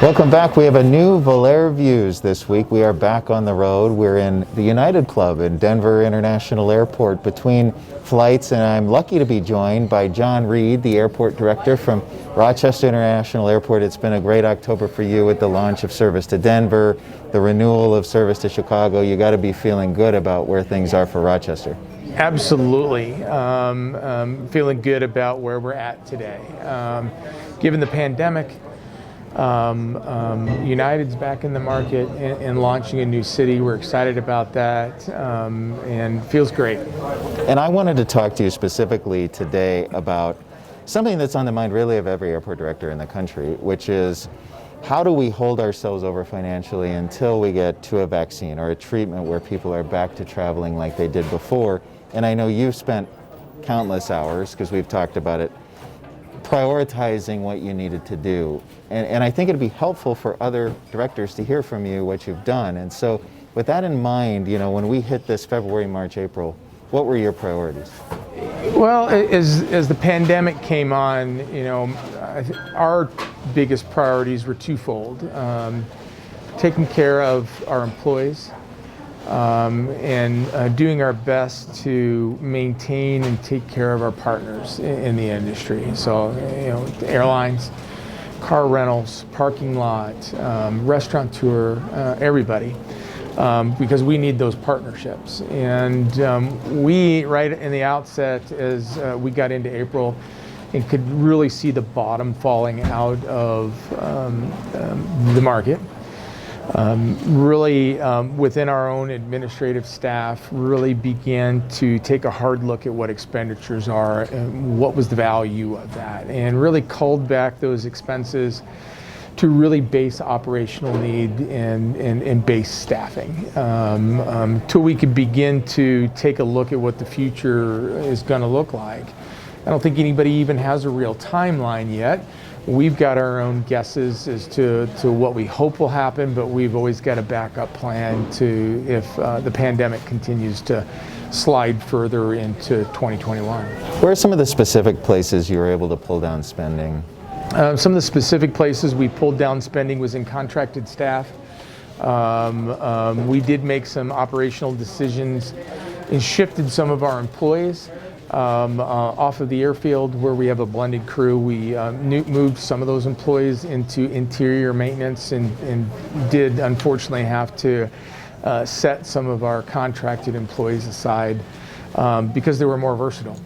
Welcome back. We have a new Volaire Views this week. We are back on the road. We're in the United Club in Denver International Airport between flights, and I'm lucky to be joined by John Reed, the airport director from Rochester International Airport. It's been a great October for you with the launch of service to Denver, the renewal of service to Chicago. You got to be feeling good about where things are for Rochester. Absolutely. Feeling good about where we're at today. Given the pandemic, United's back in the market and launching a new city. We're excited about that, and feels great. And I wanted to talk to you specifically today about something that's on the mind really of every airport director in the country, which is how do we hold ourselves over financially until we get to a vaccine or a treatment where people are back to traveling like they did before. And I know you've spent countless hours, because we've talked about it, prioritizing what you needed to do. And I think it'd be helpful for other directors to hear from you what you've done. And so with that in mind, you know, when we hit this February, March, April, what were your priorities? Well, as the pandemic came on, you know, our biggest priorities were twofold. Taking care of our employees, and doing our best to maintain and take care of our partners in the industry. So, you know, the airlines, car rentals, parking lot, restaurateur, everybody, because we need those partnerships. And we, right in the outset, as we got into April, and could really see the bottom falling out of the market. Really, within our own administrative staff, really began to take a hard look at what expenditures are and what was the value of that, and really culled back those expenses to really base operational need and base staffing, till we could begin to take a look at what the future is going to look like. I don't think anybody even has a real timeline yet. We've got our own guesses as to what we hope will happen, but we've always got a backup plan to if the pandemic continues to slide further into 2021. Where are some of the specific places you were able to pull down spending? Some of the specific places we pulled down spending was in contracted staff. We did make some operational decisions and shifted some of our employees off of the airfield where we have a blended crew. We moved some of those employees into interior maintenance and did unfortunately have to set some of our contracted employees aside because they were more versatile.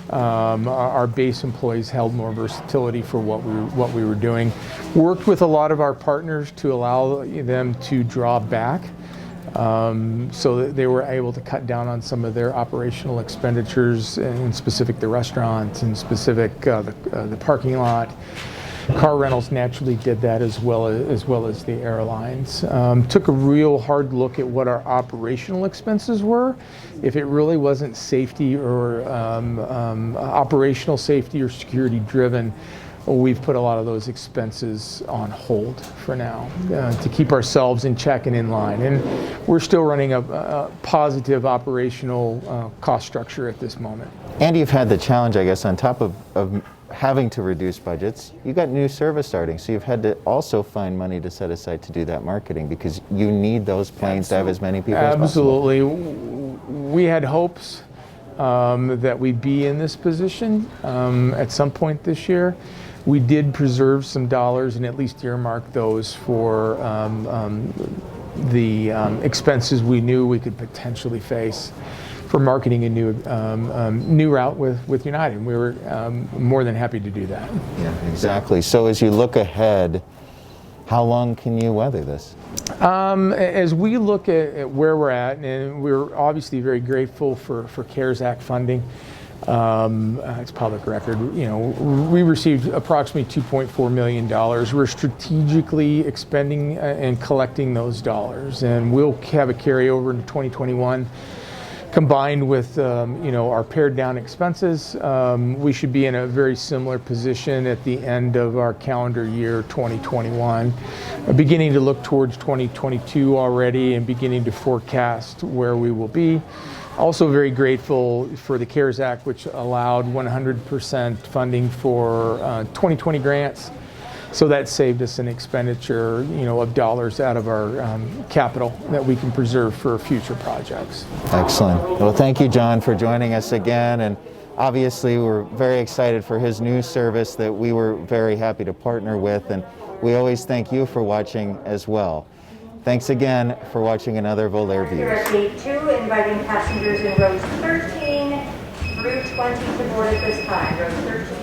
Our base employees held more versatility for what we were doing. Worked with a lot of our partners to allow them to draw back, so that they were able to cut down on some of their operational expenditures, in specific the restaurants, and specific the parking lot. Car rentals naturally did that as well as the airlines. Took a real hard look at what our operational expenses were. If it really wasn't safety or operational safety or security driven, we've put a lot of those expenses on hold for now to keep ourselves in check and in line. And we're still running a positive operational cost structure at this moment. And you've had the challenge, I guess, on top of having to reduce budgets, you got new service starting, so you've had to also find money to set aside to do that marketing, because you need those planes to have as many people as possible. Absolutely. We had hopes that we'd be in this position at some point this year. We did preserve some dollars and at least earmark those for the expenses we knew we could potentially face for marketing a new route with United. We were more than happy to do that. Yeah, exactly. So as you look ahead, how long can you weather this? As we look at where we're at, and we're obviously very grateful for CARES Act funding. It's public record. You know, we received approximately $2.4 million. We're strategically expending and collecting those dollars, and we'll have a carryover into 2021. Combined with you know, our pared down expenses, we should be in a very similar position at the end of our calendar year 2021. Beginning to look towards 2022 already and beginning to forecast where we will be. Also very grateful for the CARES Act, which allowed 100% funding for 2020 grants So that saved us an expenditure, of dollars out of our capital that we can preserve for future projects. Excellent. Well, thank you, John, for joining us again. And obviously, we're very excited for his new service that we were very happy to partner with. And we always thank you for watching as well. Thanks again for watching another Volaire Views. Here at Gate 2, inviting passengers in rows 13 through 20 to board at this time. Rows 13